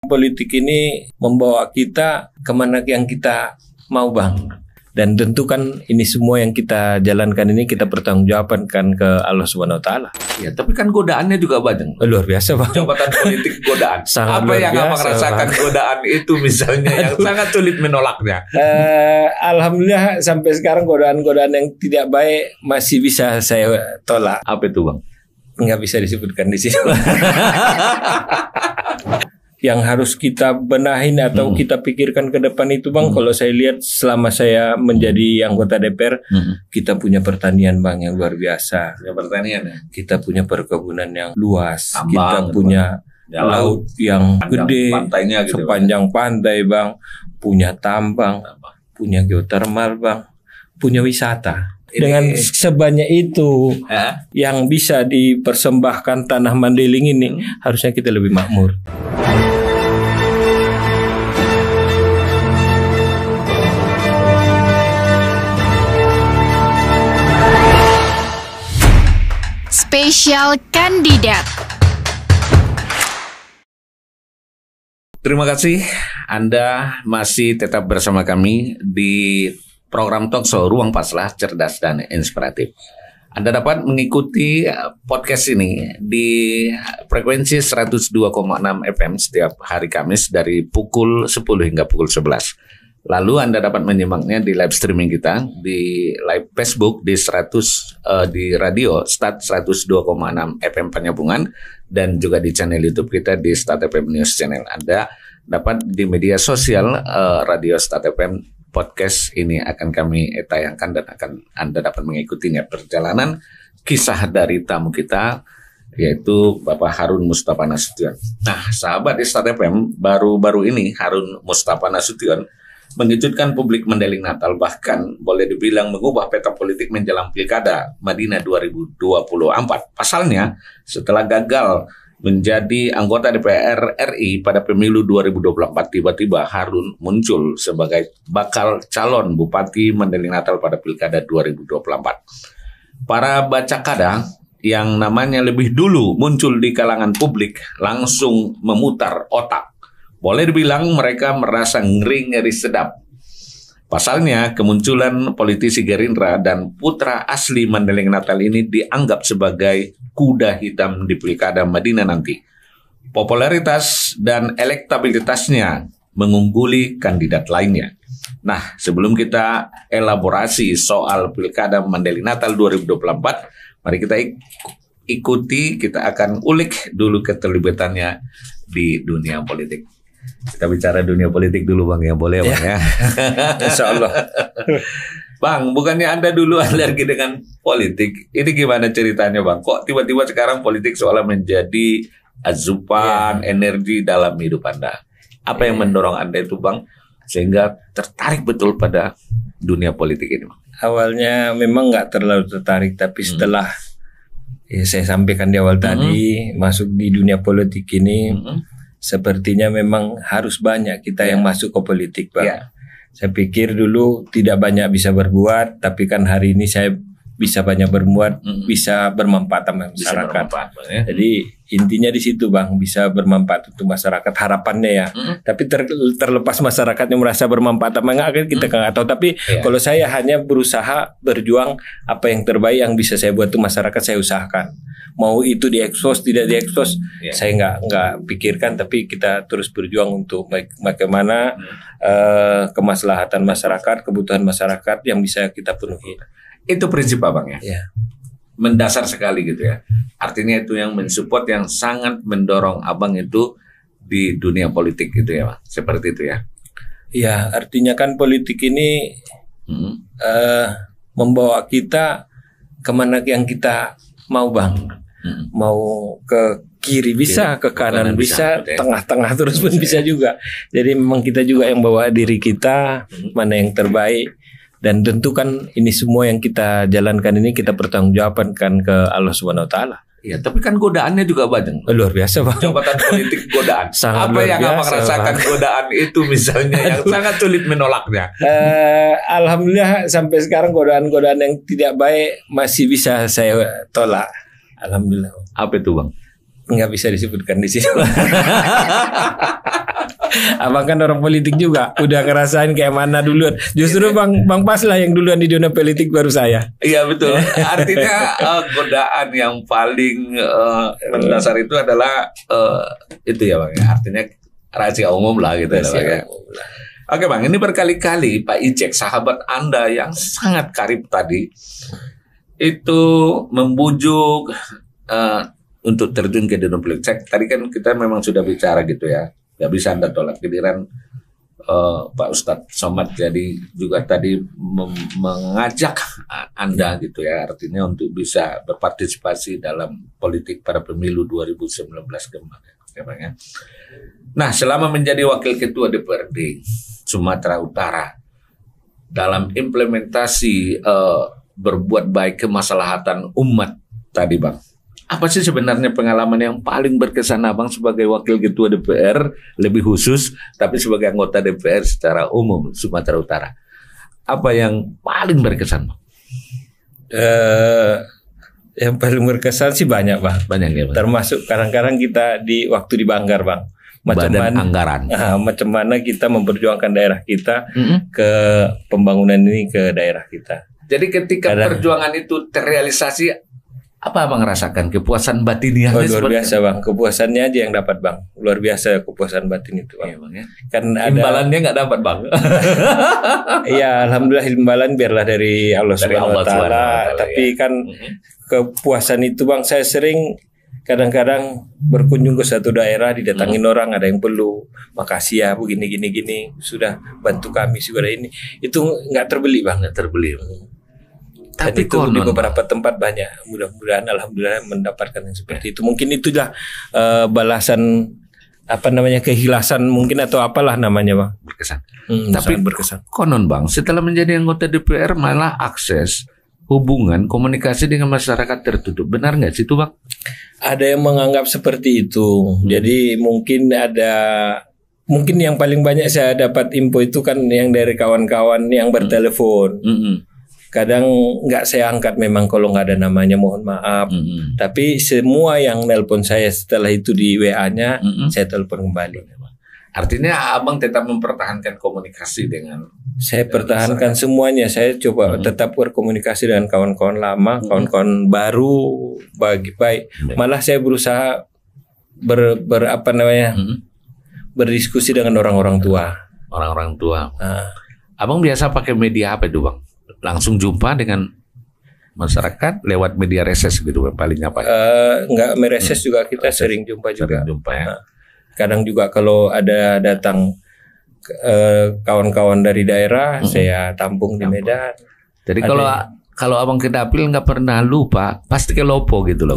Politik ini membawa kita kemana yang kita mau, Bang. Dan tentu kan ini semua yang kita jalankan ini kita pertanggungjawabkan ke Allah Subhanahu Wa Taala. Ya, tapi kan godaannya juga banyak. Luar biasa, Bang. Jabatan politik godaan. Sangat apa luar yang biasa, abang rasakan Bang. godaan itu misalnya yang sangat sulit menolaknya? Alhamdulillah sampai sekarang godaan-godaan yang tidak baik masih bisa saya tolak. Apa itu, Bang? Nggak bisa disebutkan di sini. Yang harus kita benahin atau kita pikirkan ke depan itu, Bang, kalau saya lihat selama saya menjadi anggota DPR, kita punya pertanian, Bang, yang luar biasa. Ya, pertanian ya. Kita punya perkebunan yang luas. Tambang, kita punya laut yang gede, pantainya gitu, sepanjang pantai, Bang. Punya tambang, punya geotermal, Bang. Punya wisata. Dengan sebanyak itu yang bisa dipersembahkan tanah Mandailing ini, harusnya kita lebih makmur. Spesial Kandidat. Terima kasih Anda masih tetap bersama kami di program Talkshow Ruang Paslah Cerdas dan Inspiratif. Anda dapat mengikuti podcast ini di frekuensi 102,6 FM setiap hari Kamis dari pukul 10 hingga pukul 11. Lalu Anda dapat menyimaknya di live streaming kita di live Facebook di radio Start 102,6 FM Penyambungan dan juga di channel YouTube kita di Start FM News Channel. Anda dapat di media sosial radio Start FM podcast ini akan kami tayangkan dan akan Anda dapat mengikutinya perjalanan kisah dari tamu kita yaitu Bapak Harun Mustafa Nasution. Nah, sahabat di Start FM, baru-baru ini Harun Mustafa Nasution mengejutkan publik Mandailing Natal, bahkan boleh dibilang mengubah peta politik menjelang Pilkada Madinah 2024. Pasalnya, setelah gagal menjadi anggota DPR RI pada pemilu 2024, tiba-tiba Harun muncul sebagai bakal calon Bupati Mandailing Natal pada Pilkada 2024. Para bacakada yang namanya lebih dulu muncul di kalangan publik langsung memutar otak. Boleh dibilang mereka merasa ngeri-ngeri sedap. Pasalnya kemunculan politisi Gerindra dan putra asli Mandailing Natal ini dianggap sebagai kuda hitam di Pilkada Madinah nanti. Popularitas dan elektabilitasnya mengungguli kandidat lainnya. Nah, sebelum kita elaborasi soal Pilkada Mandailing Natal 2024, mari kita ikuti, kita akan ulik dulu keterlibatannya di dunia politik. Kita bicara dunia politik dulu, Bang, ya, boleh, Bang, ya? Insya Allah. Bang, bukannya Anda dulu alergi dengan politik? Ini gimana ceritanya, Bang? Kok tiba-tiba sekarang politik seolah menjadi asupan energi dalam hidup Anda? Apa yang mendorong Anda itu, Bang, sehingga tertarik betul pada dunia politik ini, Bang? Awalnya memang nggak terlalu tertarik, tapi setelah saya sampaikan di awal tadi, masuk di dunia politik ini, sepertinya memang harus banyak kita yang masuk ke politik, Bang. Saya pikir dulu tidak banyak bisa berbuat, tapi kan hari ini saya bisa banyak berbuat, bisa bermanfaat sama masyarakat. Jadi intinya di situ, Bang, bisa bermanfaat untuk masyarakat, harapannya ya. Tapi terlepas masyarakatnya merasa bermanfaat apa enggak, kita nggak tahu. Tapi kalau saya hanya berusaha berjuang apa yang terbaik yang bisa saya buat untuk masyarakat, saya usahakan. Mau itu diekspos tidak diekspos, saya nggak pikirkan, tapi kita terus berjuang untuk bagaimana kemaslahatan masyarakat, kebutuhan masyarakat yang bisa kita penuhi. Itu prinsip Abang, ya? Mendasar sekali gitu ya. Artinya itu yang mensupport, yang sangat mendorong Abang itu di dunia politik gitu ya, Bang. Seperti itu ya. Iya, artinya kan politik ini membawa kita kemana yang kita mau, Bang. Mau ke kiri bisa, ke kanan bisa, tengah-tengah terus pun bisa juga. Jadi memang kita juga yang bawa diri kita mana yang terbaik. Dan tentu kan ini semua yang kita jalankan ini kita pertanggungjawabkan ke Allah Subhanahu Wa Taala. Iya, tapi kan godaannya juga banyak. Luar biasa, Bang. Jabatan politik godaan. Sangat apa yang biasa, Abang rasakan, Bang? Godaan itu misalnya yang sangat sulit menolaknya. Alhamdulillah sampai sekarang godaan-godaan yang tidak baik masih bisa saya tolak. Alhamdulillah. Apa itu, Bang? Nggak bisa disebutkan di sini. Abang kan orang politik juga, udah ngerasain kayak mana duluan. Justru Bang Pas lah yang duluan di dunia politik baru saya. Iya betul. Artinya godaan yang paling mendasar itu adalah itu ya Bang. Artinya rahasia umum lah gitu ya. Oke Bang, ini berkali-kali Pak Ijek, sahabat Anda yang sangat karib tadi, itu membujuk untuk terjun ke dunia politik. Tadi kan kita memang sudah bicara gitu ya, nggak bisa Anda tolak kehadiran Pak Ustadz Somad. Jadi juga tadi mengajak Anda gitu ya, artinya untuk bisa berpartisipasi dalam politik pada pemilu 2019 kemarin. Nah, selama menjadi wakil ketua DPRD Sumatera Utara dalam implementasi berbuat baik kemaslahatan umat tadi Bang, apa sih sebenarnya pengalaman yang paling berkesan Abang sebagai wakil ketua DPR lebih khusus, tapi sebagai anggota DPR secara umum Sumatera Utara? Apa yang paling berkesan Bang? Yang paling berkesan sih banyak Bang. Banyak ya Bang. Termasuk kadang-kadang kita di waktu di Banggar Bang. Badan anggaran. Macam mana kita memperjuangkan daerah kita ke pembangunan ini ke daerah kita. Jadi ketika perjuangan itu terrealisasi, apa Abang rasakan? Kepuasan batinnya? Luar biasa Bang, kepuasannya aja yang dapat Bang. Luar biasa kepuasan batin itu Bang. Iya, Bang ya. Kan ada imbalannya nggak dapat Bang. Iya, alhamdulillah imbalan biarlah dari Allah Subhanahu wa taala. Tapi kan kepuasan itu Bang, saya sering kadang-kadang berkunjung ke satu daerah, didatangin orang, ada yang perlu, makasih ya begini gini sudah bantu kami sudah ini. Itu nggak terbeli Bang, nggak terbeli. Tapi itu di beberapa tempat banyak. Mudah-mudahan alhamdulillah mendapatkan yang seperti itu. Mungkin itulah balasan kehilasan mungkin atau apalah namanya Bang. Berkesan. Tapi berkesan. Konon Bang, setelah menjadi anggota DPR malah akses hubungan komunikasi dengan masyarakat tertutup. Benar nggak sih itu Bang? Ada yang menganggap seperti itu. Jadi mungkin yang paling banyak saya dapat info itu kan yang dari kawan-kawan yang bertelepon. Kadang nggak saya angkat memang kalau nggak ada namanya, mohon maaf. Tapi semua yang nelpon saya setelah itu di WA-nya saya telepon kembali. Artinya Abang tetap mempertahankan komunikasi dengan. Saya pertahankan semuanya. Saya coba tetap berkomunikasi dengan kawan-kawan lama, kawan-kawan baru, baik. Malah saya berusaha berdiskusi dengan orang-orang tua. Orang-orang tua. Abang biasa pakai media apa itu Bang? Langsung jumpa dengan masyarakat lewat media reses gitu paling apa? Enggak mereses juga kita sering jumpa juga. Jumpa ya. Kadang juga kalau ada datang kawan-kawan dari daerah, saya tampung di Medan. Jadi kalau Abang ke dapil nggak pernah lupa, pasti ke Lopo gitu loh.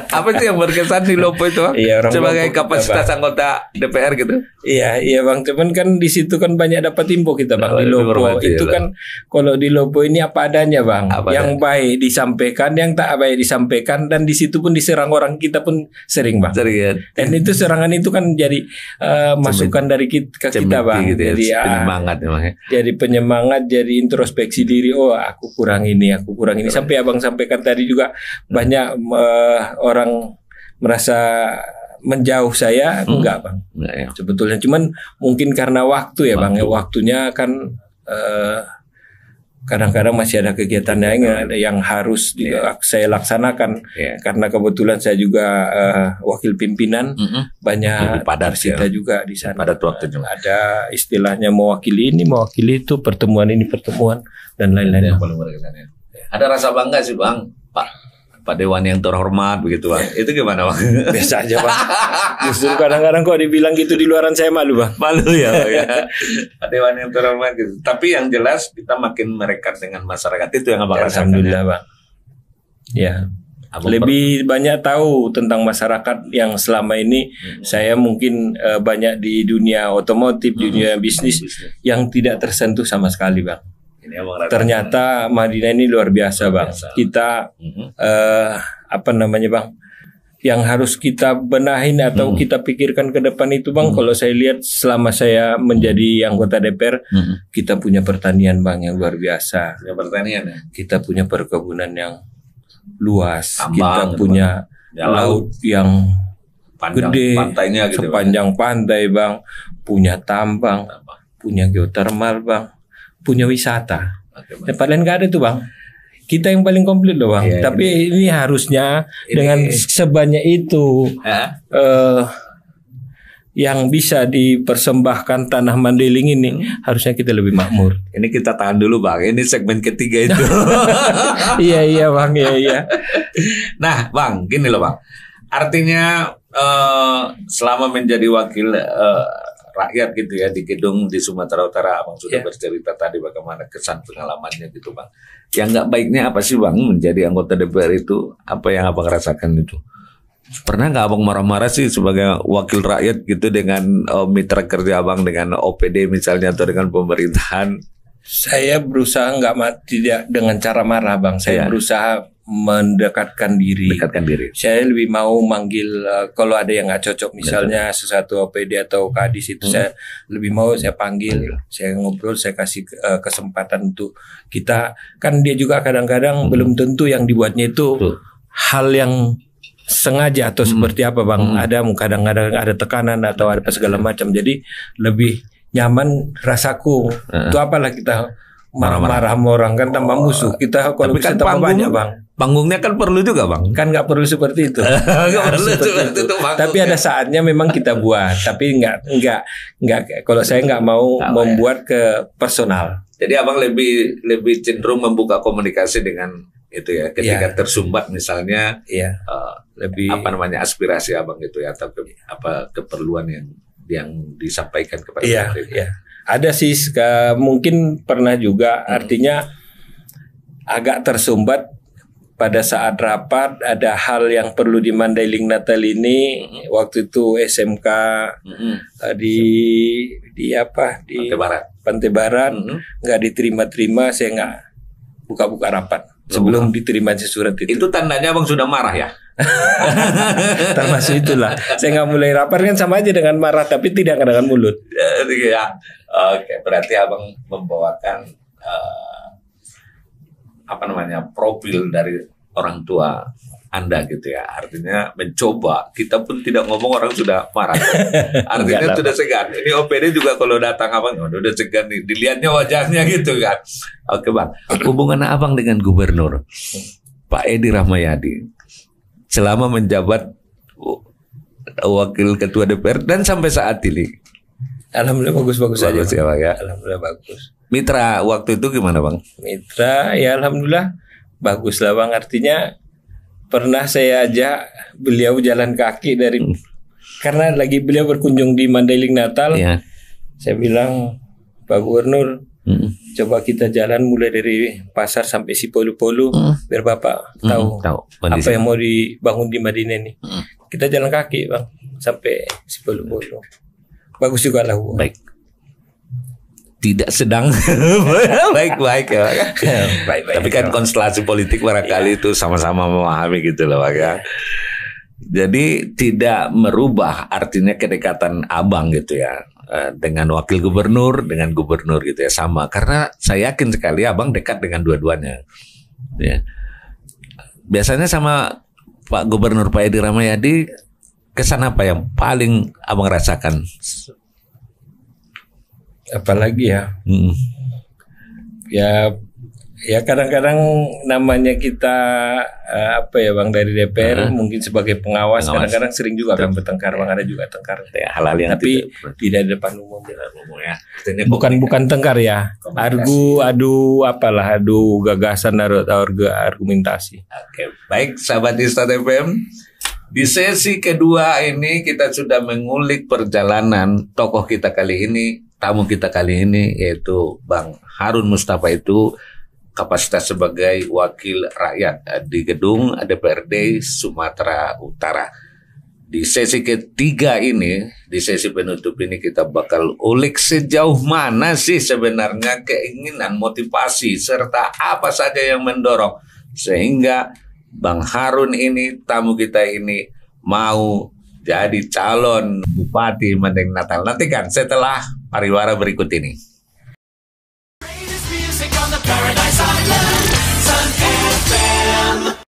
Apa sih yang berkesan di Lopo itu? Iya, sebagai kapasitas anggota DPR gitu? Iya Bang. Cuman kan di situ kan banyak dapat info kita Bang di Lopo. Itu kan kalau di Lopo ini apa adanya Bang. Yang baik disampaikan, yang tak baik disampaikan, dan di situ pun diserang orang kita pun sering Bang. Sering. Dan itu serangan itu kan jadi masukan dari kita Bang. Gitu ya, jadi penyemangat ya. Jadi penyemangat, jadi introspeksi diri. Oh aku kurang ini sampai Abang sampaikan tadi juga banyak orang merasa menjauh saya enggak Bang. Ya. Sebetulnya cuman mungkin karena waktu ya Bang. Waktunya kan kadang-kadang masih ada kegiatan yang harus saya laksanakan. Karena kebetulan saya juga wakil pimpinan, banyak padat kita juga di sana. Pada waktu juga ada istilahnya mewakili ini, mewakili itu, pertemuan ini, pertemuan dan lain-lain. Ada rasa bangga sih Bang, Pak Dewan yang terhormat begitu Bang. Itu gimana Bang? Biasa aja Bang. Justru kadang-kadang kok dibilang gitu di luaran saya malu Bang. Malu ya Bang ya. Pak Dewan yang terhormat gitu. Tapi yang jelas kita makin merekat dengan masyarakat, itu yang Abang rasakan. Alhamdulillah Bang. Ya. Lebih banyak tahu tentang masyarakat yang selama ini saya mungkin banyak di dunia otomotif, dunia bisnis yang tidak tersentuh sama sekali Bang. Ternyata Madinah ini luar biasa Bang. Kita Bang, yang harus kita benahin atau kita pikirkan ke depan itu Bang. Kalau saya lihat selama saya menjadi anggota DPR, kita punya pertanian Bang yang luar biasa. Kita punya perkebunan yang luas, kita punya laut yang gede, pantainya gitu, sepanjang pantai Bang. punya tambang, punya geotermal Bang, punya wisata. Yang paling nggak ada tuh Bang. Kita yang paling komplit loh Bang. Tapi ini harusnya dengan sebanyak itu yang bisa dipersembahkan tanah Mandailing ini, harusnya kita lebih makmur. Ini kita tahan dulu Bang. Ini segmen ketiga itu. Iya Bang, iya. Nah Bang, gini loh Bang. Artinya selama menjadi wakil rakyat gitu ya di gedung di Sumatera Utara, Abang sudah bercerita tadi bagaimana kesan pengalamannya gitu Bang. Yang nggak baiknya apa sih Bang menjadi anggota DPR itu? Apa yang Abang rasakan itu? Pernah nggak Abang marah-marah sih sebagai wakil rakyat gitu dengan mitra kerja Abang dengan OPD misalnya atau dengan pemerintahan? Saya berusaha tidak dengan cara marah Bang. Saya berusaha mendekatkan diri. Saya lebih mau manggil kalau ada yang nggak cocok misalnya sesuatu OPD atau kadis itu saya lebih mau saya panggil, saya ngobrol, saya kasih kesempatan untuk kita. Kan dia juga kadang-kadang belum tentu yang dibuatnya itu hal yang sengaja atau seperti apa Bang. Ada kadang-kadang ada tekanan atau ada segala macam. Jadi lebih nyaman rasaku. Itu apalah kita marah-marah sama orang kan tambah musuh. Kita kalau bisa tambah banyak Bang. Panggungnya kan perlu juga Bang. Kan nggak perlu seperti itu. Tapi ada saatnya memang kita buat. Tapi nggak. Kalau saya nggak mau membuat ke personal. Jadi Abang lebih cenderung membuka komunikasi dengan itu ya. Ketika tersumbat misalnya. Lebih aspirasi Abang itu ya atau keperluan yang disampaikan kepada pemerintah. Ada sih mungkin pernah juga artinya agak tersumbat pada saat rapat ada hal yang perlu di Mandailing Natal ini waktu itu SMK di Pantai Barat nggak diterima-terima, saya nggak buka-buka rapat sebelum diterima surat itu. Itu tandanya Abang sudah marah ya? Termasuk itulah. Saya nggak mulai rapat kan sama aja dengan marah tapi tidak dengan mulut. Ya. Oke, berarti Abang membawakan profil dari orang tua Anda gitu ya. Artinya mencoba. Kita pun tidak ngomong orang sudah marah. Artinya sudah segan. Ini OPD juga kalau datang Abang udah segan nih. Dilihatnya wajahnya gitu kan. Oke Bang. Hubungan Abang dengan Gubernur Pak Edi Rahmayadi selama menjabat wakil ketua DPR dan sampai saat ini. Alhamdulillah bagus-bagus saja. Ya, Bang, ya. Alhamdulillah bagus. Mitra waktu itu gimana Bang? Mitra ya alhamdulillah bagus lah Bang. Artinya pernah saya ajak beliau jalan kaki karena lagi beliau berkunjung di Mandailing Natal. Saya bilang Pak Gubernur coba kita jalan mulai dari pasar sampai Sipolu-Polu biar Bapak tahu apa yang mau dibangun di Madinah ini. Kita jalan kaki Bang sampai Sipolu-Polu. Bagus juga lah. Baik. Tidak sedang baik-baik ya. Baik. Tapi kan konstelasi politik barangkali itu sama-sama memahami gitu loh Pak ya. Jadi tidak merubah artinya kedekatan Abang gitu ya dengan wakil gubernur dengan gubernur gitu ya sama karena saya yakin sekali Abang dekat dengan dua-duanya. Ya. Biasanya sama Pak Gubernur Pak Edi Rahmayadi kesan apa yang paling Abang rasakan? Apalagi ya, ya kadang-kadang namanya kita Bang dari DPR mungkin sebagai pengawas kadang-kadang sering juga kan bertengkar Bang, ada juga tengkar. Ya, hal-hal yang tapi tidak di depan umum ya. Bukan tengkar ya, adu gagasan adu argumentasi. Oke, baik sahabat Istad FM. Di sesi kedua ini kita sudah mengulik perjalanan tokoh kita kali ini, tamu kita kali ini yaitu Bang Harun Mustafa itu kapasitas sebagai wakil rakyat di gedung DPRD Sumatera Utara. Di sesi ketiga ini, di sesi penutup ini kita bakal ulik sejauh mana sih sebenarnya keinginan, motivasi, serta apa saja yang mendorong sehingga Bang Harun ini, tamu kita ini mau jadi calon Bupati Mandailing Natal. Nantikan setelah pariwara berikut ini.